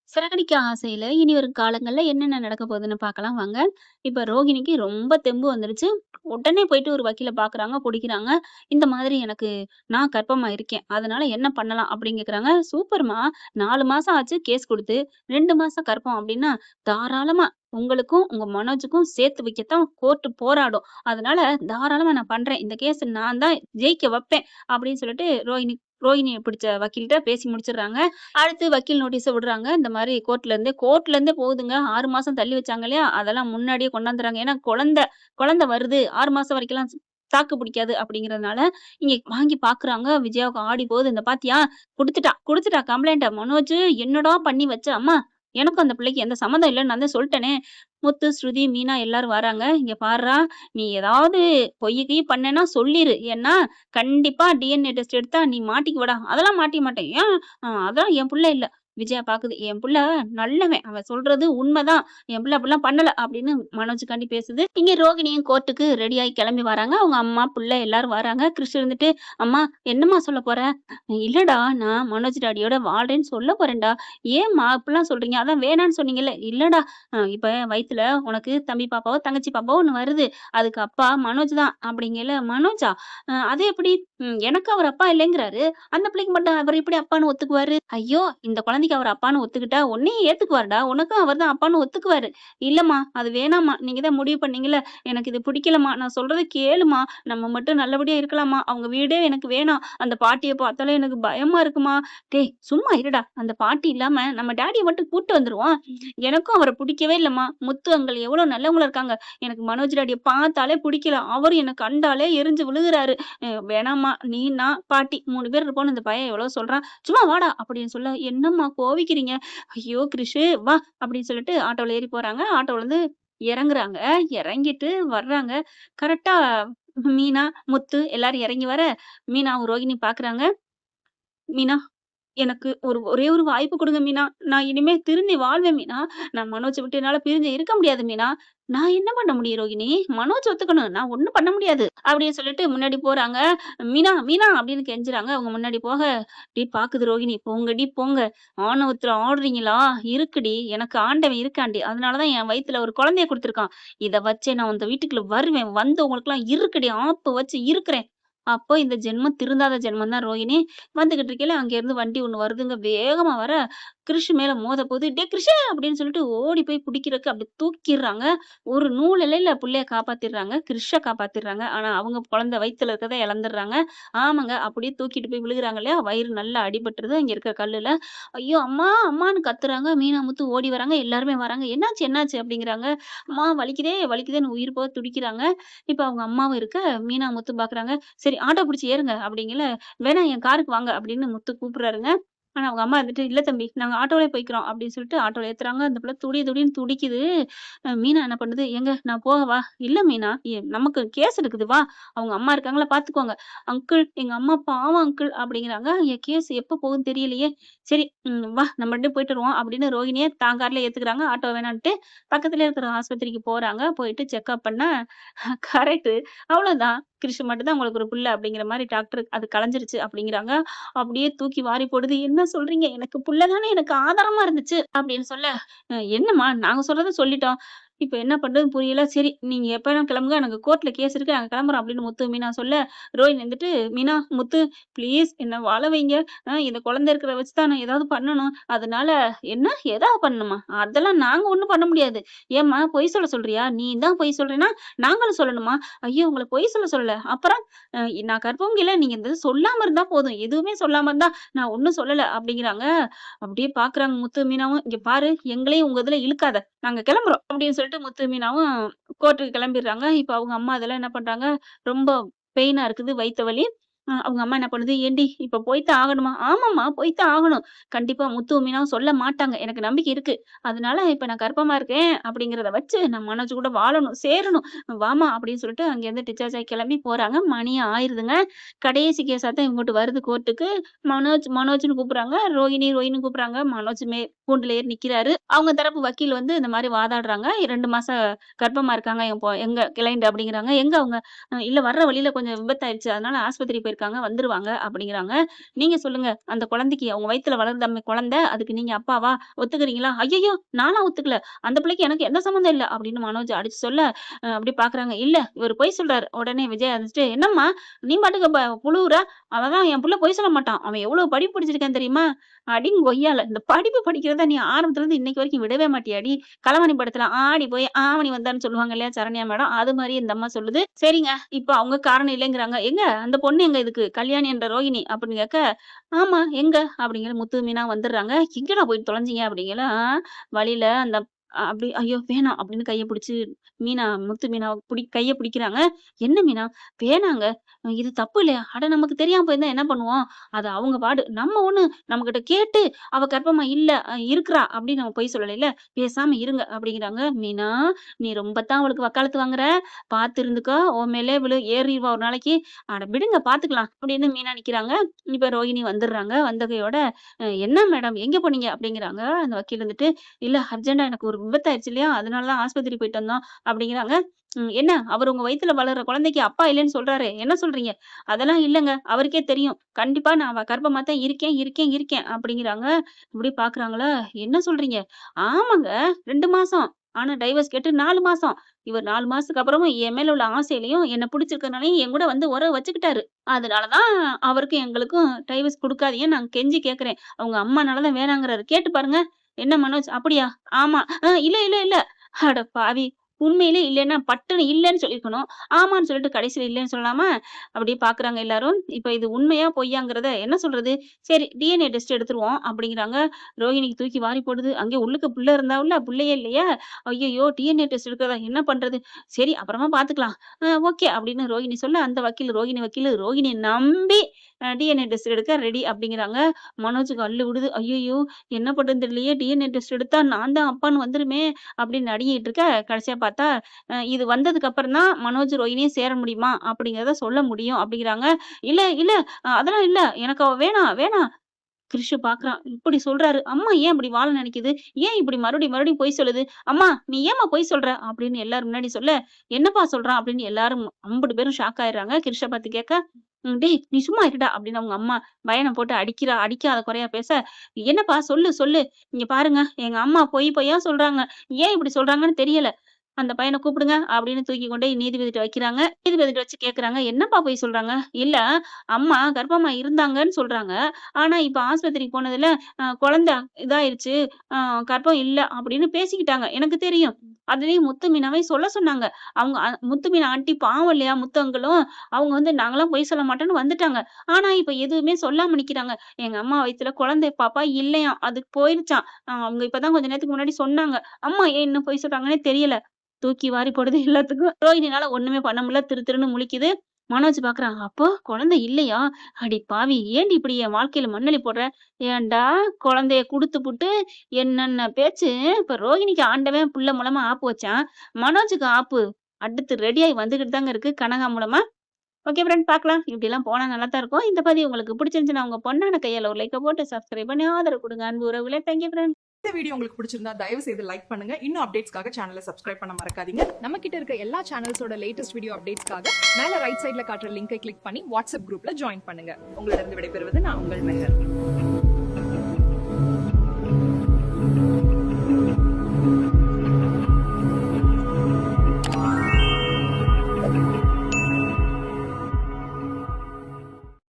சிறகடிக்க ஆசையில இனி வரும் காலங்கள்ல என்னென்ன நடக்க போகுதுன்னு பார்க்கலாம் வாங்க. இப்ப ரோகிணிக்கு ரொம்ப தெம்பு வந்துருச்சு. உடனே போயிட்டு ஒரு வக்கீல பார்க்குறாங்க, புடிக்கிறாங்க. இந்த மாதிரி எனக்கு நான் கர்ப்பமா இருக்கேன். அதனால என்ன பண்ணலாம்? அப்படின்னு கேட்குறாங்க. சூப்பர்மா 4 மாசம் ஆச்சு கேஸ் குடுத்து. 2 மாசம் கர்ப்பம் அப்படின்னா, தாராளமா உங்களுக்கும், உங்க மனோஜுக்கும் சேர்த்து வைக்கத்தான் கோர்ட் போராடும். அதனால தாராளமா நான் பண்றேன். இந்த கேஸ் நான் தான் ஜெயிக்க வப்பேன். அப்படின்னு சொல்லிட்டு ரோஹிணிய பிடிச்ச வக்கீல்ட்ட பேசி முடிச்சுடுறாங்க. அடுத்து வக்கீல் நோட்டீஸ விடுறாங்க. இந்த மாரி கோர்ட்லருந்தே போகுதுங்க. 6 மாசம் தள்ளி வச்சாங்க இல்லையா? அதெல்லாம் முன்னாடியே கொண்டாந்துர்றாங்க. ஏன்னா குழந்தை வருது. 6 மாசம் வரைக்கும்லாம் தாக்கு பிடிக்காது அப்படிங்கிறதுனால, இங்க வாங்கி பார்க்குறாங்க. விஜயாவுக்கு ஆடி போகுது. இந்த பாத்தியா? குடுத்துட்டா கம்ப்ளைண்ட்ட. மனோஜ் என்னடா பண்ணி வச்ச? அம்மா எனக்கும் அந்த பிள்ளைக்கும் எந்த சம்மந்தம் இல்லன்னு நான் தான் சொல்ட்டனே. முத்து, ஸ்ருதி, மீனா எல்லாரும் வராங்க. இங்க பார்றா! நீ ஏதாவது பொய்யு கிய்யு பண்ணேன்னா சொல்லிரு. ஏன்னா, கண்டிப்பா டிஎன்ஏ டெஸ்ட் எடுத்தா நீ மாட்டிக்குவடா. அதெல்லாம் மாட்டிக்க மாட்டேன். ஏன்? அதான் என் புள்ள இல்ல. விஜயா பாக்குது. என் புள்ள நல்லவன். அவன் சொல்றது உண்மதான். என் புள்ள அப்படிலாம் பண்ணல அப்படின்னு மனோஜுக்காண்டி பேசுது. இங்க ரோகிணியும் கோர்ட்டுக்கு ரெடியாயி கிளம்பி வராங்க. அவங்க அம்மா, புள்ள எல்லாரும் வராங்க. கிறிஷ் இருந்துட்டு, "அம்மா என்னம்மா சொல்லப் போற?" "இல்லடா, நான் மனோஜ் டாடியோட வாழ்றேன்னு சொல்லப் போறேன்டா." "ஏம்மா இப்படிலாம் சொல்றீங்க? அதான் வேணான்னு சொன்னீங்கல்ல." "இல்லடா, இப்ப வயித்துல உனக்கு தம்பி பாப்பாவோ, தங்கச்சி பாப்பாவோ ஒண்ணு வருது. அதுக்கு அப்பா மனோஜ் தான்." அப்படிங்கையில, "மனோஜா? அது எப்படி? எனக்கு அவர் அப்பா இல்லைங்கிறாரு. அந்த பிள்ளைக்கு மட்டும் அவர் எப்படி அப்பான்னு ஒத்துக்குவாரு? ஐயோ! இந்த குழந்தைக்கு அவர் அப்பான்னு ஒத்துக்கிட்டா உன்னையும் ஏத்துக்குவாருடா. உனக்கும் அவர் தான் அப்பான்னு ஒத்துக்குவாரு. இல்லம்மா, அது வேணாம்மா. நீங்க தான் முடிவு பண்ணீங்கல்ல. எனக்கு இது பிடிக்கலம்மா. நான் சொல்றத கேளும்மா. நம்ம மட்டும் நல்லபடியா இருக்கலாம்மா. அவங்க வீடே எனக்கு வேணாம். அந்த பாட்டிய பார்த்தாலே எனக்கு பயமா இருக்கும்மா." "டேய் சும்மா இருடா. அந்த பாட்டி இல்லாம நம்ம டாடிய மட்டும் கூட்டு வந்துருவோம். எனக்கும் அவர புடிக்கவே இல்லம்மா. முத்து அங்கிள் எவ்வளோ நல்லவங்களா இருக்காங்க. எனக்கு மனோஜ் டாடிய பார்த்தாலே புடிக்கல. அவரு என்ன கண்டாலே எரிஞ்சு விழுகுறாரு. வேணாம்மா, நீ, நான், பாட்டி 3 பேர் இருப்போம்னு இந்த பையன் எவ்வளோ சொல்றான். சும்மா வாடா" அப்படின்னு சொல்ல, "என்னம்மா கோவிக்கிறீங்க? ஐயோ! கிருஷு வா" அப்படின்னு சொல்லிட்டு ஆட்டோல ஏறி போறாங்க. ஆட்டோலருந்து இறங்குறாங்க. இறங்கிட்டு வர்றாங்க. கரெக்ட்டா மீனா, முத்து எல்லாரும் இறங்கி வர, மீனாவும் ரோகிணியும் பார்க்குறாங்க. "மீனா, எனக்கு ஒரே ஒரு வாய்ப்பு குடுங்க மீனா. நான் இனிமே திருந்தி வாழ்வேன் மீனா. நான் மனோஜ விட்டு என்னால பிரிஞ்சு இருக்க முடியாது மீனா." "நான் என்ன பண்ண முடியும் ரோகிணி? மனோஜ் ஒத்துக்கணும். நான் ஒண்ணும் பண்ண முடியாது." அப்படின்னு சொல்லிட்டு முன்னாடி போறாங்க. "மீனா, மீனா" அப்படின்னு கெஞ்சுறாங்க. அவங்க முன்னாடி போக, பாக்குது ரோகிணி. "போங்கடி போங்க. ஆணவத்துல ஆடுறீங்களா? இருக்குடி. எனக்கு ஆண்டவன் இருக்கான்டி. அதனால தான் என் வயித்துல ஒரு குழந்தைய குடுத்துருக்கான். இத வச்சே நான் அந்த வீட்டுக்குள்ள வருவேன். வந்து உங்களுக்கெல்லாம் இருக்குடி. ஆப்பு வச்சு இருக்குறேன்." அப்போ இந்த ஜென்மம் திருந்தாத ஜென்மம் தான் ரோகிணி. வந்துகிட்டு இருக்கையில அங்கேருந்து வண்டி ஒண்ணு வருதுங்க. வேகமா வர, கிருஷ் மேல மோதப்போது, "டேய் கிருஷு!" அப்படின்னு சொல்லிட்டு ஓடி போய் புடிக்கிறக்கு அப்படி தூக்கிர்றாங்க. ஒரு நூல் இழையில புள்ளைய காப்பாத்திர்றாங்க. கிருஷ்ஷ காப்பாத்திர்றாங்க. ஆனா அவங்க குழந்தை வயித்துல இருக்கறத இழந்துர்றாங்க. ஆமாங்க. அப்படியே தூக்கிட்டு போய் விழுகுறாங்க இல்லையா? வயிறு நல்லா அடிபட்டுருது அங்க இருக்க கல்லுல. ஐயோ! அம்மா! அம்மான்னு கத்துறாங்க. மீனா, முத்து ஓடி வராங்க. எல்லாருமே வராங்க. "என்னாச்சு? என்னாச்சு?" அப்படிங்கிறாங்க. "அம்மா வலிக்குதே, வலிக்குதேன்னு" உயிர் போக துடிக்கிறாங்க. இப்ப அவங்க அம்மாவும் இருக்க, மீனா, முத்து பாக்குறாங்க. "சரி ஆட்டோ புடிச்சு ஏறுங்க" அப்படிங்கல, "வேணாம் என் காருக்கு வாங்க" அப்படின்னு முத்து கூப்பிடுறாருங்க. ஆனா அவங்க அம்மா இருந்துட்டு, "இல்ல தம்பி நாங்க ஆட்டோலயே போய்க்கிறோம்" அப்படின்னு சொல்லிட்டு ஆட்டோல ஏத்துறாங்க. அந்த பிள்ளை துடி துடின்னு துடிக்குது. மீனா என்ன பண்ணுது, "ஏங்க நான் போகவா?" "இல்ல மீனா, நமக்கு கேஸ் இருக்குது வா. அவங்க அம்மா இருக்காங்கல்ல பார்த்துக்கோங்க." "அங்கிள் எங்க அம்மா பாவம் அங்கிள்" அப்படிங்கிறாங்க. என் கேஸ் எப்ப போகுதுன்னு தெரியலையே. "சரி வா நம்ம 2 பேரும் போயிட்டு வருவோம்" அப்படின்னு ரோகிணிய தான் கார்ல ஏத்துக்கிறாங்க. ஆட்டோ வேணான்ட்டு பக்கத்திலேயே இருக்கிற ஆஸ்பத்திரிக்கு போறாங்க. போயிட்டு செக்கப் பண்ணா கரெக்ட்டு. அவ்வளோதான். கிருஷ் மட்டும் தான் உங்களுக்கு ஒரு புள்ள அப்படிங்கிற மாரி டாக்டர் அது கலஞ்சிருச்சு அப்படிங்கிறாங்க. அப்படியே தூக்கி வாரி போடுது. "என்ன சொல்றீங்க? எனக்கு புள்ள தானே எனக்கு ஆதாரமா இருந்துச்சு" அப்படின்னு சொல்ல, என்னம்மா நாங்க சொல்றத சொல்லிட்டோம். இப்ப என்ன பண்றதுன்னு புரியல. சரி நீங்க எப்ப வேணா கிளம்புங்க. எனக்கு கோர்ட்ல கேஸ் இருக்கு. நாங்க கிளம்புறோம் அப்படின்னு முத்து, மீனா சொல்ல, ரோஹிணி வந்துட்டு, "மீனா, முத்து ப்ளீஸ் என்ன வாழ வைங்க. இந்த குழந்தை இருக்கிறத வச்சு தான் நான் ஏதாவது பண்ணணும். அதனால" "என்ன ஏதாவது பண்ணணுமா? அதெல்லாம் நாங்க ஒண்ணும் பண்ண முடியாது." "ஏம்மா பொய் சொல்றியா? நீ தான் பொய் சொல்றேன்னா, நாங்களும் சொல்லணுமா?" "ஐயோ! உங்கள பொய் சொல்லல. அப்புறம் நான் கர்ப்பவதில நீங்க இந்த இது சொல்லாம இருந்தா போதும். எதுவுமே சொல்லாம இருந்தா, நான் ஒண்ணும் சொல்லல" அப்படிங்கிறாங்க. அப்படியே பார்க்குறாங்க முத்து, மீனாவும். "இங்க பாரு எங்களையும் உங்க இதுல இழுக்காத. நாங்க கிளம்புறோம்" அப்படின்னு சொல்லிட்டு முத்து, மீனாவும் கோர்ட்டுக்கு கிளம்பிடுறாங்க. இப்ப அவங்க அம்மா இதெல்லாம் என்ன பண்றாங்க, ரொம்ப பெயினா இருக்குது, வயித்து வலி. அவங்க அம்மா என்ன பண்ணுது, "ஏன்டி இப்ப போய் தான் ஆகணுமா?" "ஆமாம்மா போய் தான் ஆகணும். கண்டிப்பா முத்துவும், மீனாவும் சொல்ல மாட்டாங்க. எனக்கு நம்பிக்கை இருக்கு. அதனால இப்ப நான் கர்ப்பமா இருக்கேன் அப்படிங்கிறத வச்சு நான் மனோஜ் கூட வாழணும், சேரணும். வாம்மா" அப்படின்னு சொல்லிட்டு அங்கேருந்து டிஸ்சார்ஜ் ஆயி கிளம்பி போறாங்க. மணி ஆயிருதுங்க. கடைசி கேஸா தான் இங்கிட்டு வருது கோர்ட்டுக்கு. மனோஜ்ன்னு கூப்பிடுறாங்க. ரோஹிணின்னு கூப்பிடுறாங்க. மனோஜ் கூண்டுல ஏறி நிக்கிறாரு. அவங்க தரப்பு வக்கீல் வந்து இந்த மாரி வாதாடுறாங்க. 2 மாசம் கர்ப்பமா இருக்காங்க எங்க கிளையண்ட் அப்படிங்கிறாங்க. எங்க அவங்க? இல்ல வர்ற வழியில கொஞ்சம் விபத்தாயிருச்சு. அதனால ஆஸ்பத்திரி போயிருக்காங்க. போயிருக்காங்க, வந்துருவாங்க அப்படிங்கிறாங்க. நீங்க சொல்லுங்க, அந்த குழந்தைக்கு அவங்க வயித்துல வளர்ந்தாமே குழந்தை, அதுக்கு நீங்க அப்பாவா? ஒத்துக்கிறீங்களா? ஐயய்யோ! நான்லாம் ஒத்துக்கல. அந்த பிள்ளைக்கு எனக்கு எந்த சம்மந்தம் இல்ல அப்படின்னு மனோஜ் அடிச்சு சொல்ல, அப்படி பார்க்குறாங்க. இல்ல இவரு பொய் சொல்றாரு. உடனே விஜய் வந்துட்டு, என்னம்மா நீ பாட்டுக்கு புழுவுற? அவன்லாம் என் புள்ள பொய் சொல்ல மாட்டான். அவன் எவ்வளவு படிப்பு படிச்சிருக்கான் தெரியுமா? அடிங் கொய்யால. இந்த படிப்பு படிக்கிறத நீ ஆரம்பத்துல இருந்து இன்னைக்கு வரைக்கும் விடவே மாட்டியாடி? களவாணி படத்துல ஆடி போய் ஆவணி வந்தான்னு சொல்லுவாங்க இல்லையா சரண்யா மேடம்? அது மாரி இந்த அம்மா சொல்லுது. சரிங்க, இப்ப அவங்க காரணம் இல்லைங்கிறாங்க. எங்க அந்த பொண்ணு எங்க இதுக்கு? கல்யாணி என்ற ரோகிணி அப்படின்னு கேட்க, ஆமா எங்க? அப்படிங்கிற முத்து, மீனா வந்துடுறாங்க. எங்கடா போய் தொலைஞ்சீங்க? அப்படிங்கல, வழியில அந்த அப்படி ஐயோ! வேணாம் அப்படின்னு கைய புடிச்சு மீனா, முத்து மீனா கைய பிடிக்கிறாங்க. என்ன மீனா? வேணாங்க. இது தப்பு இல்லையா? அட நமக்கு தெரியாம போயிருந்தா என்ன பண்ணுவோம்? அது அவங்க பாடு. நம்ம ஒண்ணு நம்மகிட்ட கேட்டு அவ கர்ப்பமா இல்ல, இருக்கிறா அப்படின்னு நம்ம பொய் சொல்லலைல. பேசாம இருங்க அப்படிங்கிறாங்க. மீனா, நீ ரொம்ப தான் அவளுக்கு வக்காலத்து வாங்குற. பார்த்து இருந்துக்கோ. உன் மேலயே ஏறிருவா ஒரு நாளைக்கு. அட விடுங்க பார்த்துக்கலாம் அப்படின்னு மீனா நிக்கிறாங்க. இப்ப ரோகிணி வந்துடுறாங்க. வந்தகையோட, என்ன மேடம் எங்க போனீங்க? அப்படிங்கிறாங்க. அந்த வக்கீல் வந்துட்டு, இல்ல அர்ஜென்ட்டா எனக்கு ஒரு விபத்தாயிருச்சு இல்லையா? அதனால தான் ஆஸ்பத்திரி போயிட்டு வந்தோம் அப்படிங்கிறாங்க. என்ன அவரு உங்க வயித்துல வளர்ற குழந்தைக்கு அப்பா இல்லன்னு சொல்றாரே! என்ன சொல்றீங்க? அதெல்லாம் இல்லங்க. அவருக்கே தெரியும். கண்டிப்பா நான் கர்ப்பமா தான் இருக்கேன் அப்படிங்கிறாங்க. இப்படி பார்க்குறாங்களா? என்ன சொல்றீங்க? ஆமாங்க 2 மாசம். ஆனா டைவர்ஸ் கேட்டு 4 மாசம். இவர் 4 மாசத்துக்கு அப்புறமும் என் மேல உள்ள ஆசையிலயும், என்ன பிடிச்சிருக்கனாலயும் என் கூட வந்து உறவு வச்சுக்கிட்டாரு. அதனால தான் அவருக்கும் எங்களுக்கும் டைவர்ஸ் குடுக்காதீங்கன்னு நான் கெஞ்சி கேட்கிறேன். அவங்க அம்மானால தான் வேணாங்கிறாரு. கேட்டு பாருங்க. என்ன மனோஜ் அப்படியா? ஆமா. இல்ல. அட பாவி! உண்மையிலே இல்லன்னா பட்டுன்னு இல்லன்னு சொல்லியிருக்கணும். ஆமான்னு சொல்லிட்டு கடைசில இல்லன்னு சொல்லாம, அப்படியே பார்க்குறாங்க எல்லாரும். இப்ப இது உண்மையா பொய்யாங்கிறத என்ன சொல்றது? சரி டிஎன்ஏ டெஸ்ட் எடுத்துருவோம் அப்படிங்கிறாங்க. ரோஹிணிக்கு தூக்கி வாரி போடுது. அங்கே உள்ளுக்கு புள்ள இருந்தாவுல்ல, புள்ளையே இல்லையா? ஐய்யய்யோ! டிஎன்ஏ டெஸ்ட் எடுக்கிறதா? என்ன பண்றது? சரி அப்புறமா பார்த்துக்கலாம். ஓகே அப்படின்னு ரோஹிணி சொல்ல, அந்த வக்கீல் ரோஹிணி வக்கீலு ரோஹிணிய நம்பி டிஎன்ஏ டெஸ்ட் எடுக்க ரெடி அப்படிங்கிறாங்க. மனோஜுக்கு அல்லு விடுது. ஐய்யய்யோ! என்ன பண்றதுன்னு தெரியலையே! டிஎன்ஏ டெஸ்ட் எடுத்தா நான் தான் அப்பான்னு வந்துருமே! அப்படின்னு நடுங்கிட்டு இருக்க, கடைசியா பார்த்தா, இது வந்ததுக்கு அப்புறம் தான் மனோஜ், ரோஹிணியும் சேர முடியுமா? அப்படிங்கிறத சொல்ல முடியும் அப்படிங்கிறாங்க. இல்ல அதெல்லாம் இல்ல. எனக்கு அவ வேணாம். கிருஷ் பார்க்குறான். இப்படி சொல்றாரு. அம்மா ஏன் இப்படி வாழ நினைக்குது? ஏன் இப்படி மறுபடியும் பொய் சொல்லுது? அம்மா நீ ஏம்மா பொய் சொல்ற? அப்படின்னு எல்லாரும் முன்னாடி சொல்ல, என்னப்பா சொல்றான்? அப்படின்னு எல்லாரும் அம்புட்டு பேரும் ஷாக் ஆயிடுறாங்க. கிருஷ்ஷ பார்த்து கேட்க, டேய் நீ சும்மா இருடா அப்படின்னு அவங்க அம்மா பயன போட்டு அடிக்காத குறையா பேச, என்னப்பா சொல்லு. இங்க பாருங்க எங்க அம்மா பொய்யா சொல்றாங்க. ஏன் இப்படி சொல்றாங்கன்னு தெரியல. அந்த பையன கூப்பிடுங்க அப்படின்னு தூக்கி கொண்டு போய் நீதிபதிட்ட வைக்கிறாங்க. நீதிபதிட்ட வச்சு கேட்கறாங்க. என்னப்பா பொய் சொல்றாங்க? இல்ல அம்மா கர்ப்பமா இருந்தாங்கன்னு சொல்றாங்க. ஆனா இப்ப ஆஸ்பத்திரிக்கு போனதுல குழந்தை இதாயிருச்சு. அ கர்ப்பம் இல்ல அப்படின்னு பேசிக்கிட்டாங்க. எனக்கு தெரியும். அதுலயும் முத்து மீனாவையும் சொல்ல சொன்னாங்க. அவங்க முத்து மீனா ஆன்டி பாவம் இல்லையா? முத்து அங்கிளும். அவங்க வந்து நாங்கலாம் பொய் சொல்ல மாட்டோம்ன்னு வந்துட்டாங்க. ஆனா இப்ப எதுவுமே சொல்லாம நிக்கிறாங்க. எங்க அம்மா வயித்துல குழந்தை பாப்பா இல்லையாம். அதுக்கு போயிருச்சாம். அவங்க இப்பதான் கொஞ்ச நேரத்துக்கு முன்னாடி சொன்னாங்க. அம்மா ஏன் இன்னும் பொய் சொல்றாங்கன்னே தெரியல. தூக்கி வாரி போடுது எல்லாத்துக்கும். ரோஹிணினால ஒண்ணுமே பண்ண முடியல. திருன்னு முழிக்குது. மனோஜ் பார்க்குறான். அப்போ குழந்தை இல்லையா? அடி பாவி! ஏன்டி இப்படி என் வாழ்க்கையில மண்ணள்ளி போடுற? ஏன்டா குழந்தைய குடுத்துப்புட்டு என்னென்ன பேச்சு! இப்ப ரோகிணிக்கு ஆண்டவன் புள்ள மூலமா ஆப்பு வச்சான். மனோஜுக்கு ஆப்பு அடுத்து ரெடியாயி வந்துகிட்டு தாங்க இருக்கு கனகா மூலமா. ஓகே ஃப்ரெண்ட் பார்க்கலாம். இப்படிலாம் போனா நல்லா தான் இருக்கும். இந்த பதிவு உங்களுக்கு பிடிச்சிருந்துச்சுன்னா, உங்க பொண்ணான கையால ஒரு லைக்க போட்டு சப்ஸ்கிரைப் பண்ணி ஆதரவு குடுங்க. அன்பு உறவுகளே. Thank you friend. இந்த வீடியோ உங்களுக்கு பிடிச்சிருந்தா தயவு செய்து லைக் பண்ணுங்க. இன்னும் அப்டேட்ஸ்க்காக சேனலை சப்ஸ்கிரைப் பண்ண மறக்காதீங்க. நம்ம கிட்ட இருக்க எல்லா சேனல்ஸோட லேட்டஸ்ட் வீடியோ அப்டேட்ஸ்க்காக மேல ரைட் சைடுல காட்டுற லிங்கை கிளிக் பண்ணி வாட்ஸ்அப் குரூப்ல ஜாயின் பண்ணுங்க. உங்களிடம் விடைபெறுவது நான் உங்கள் மெஹர்.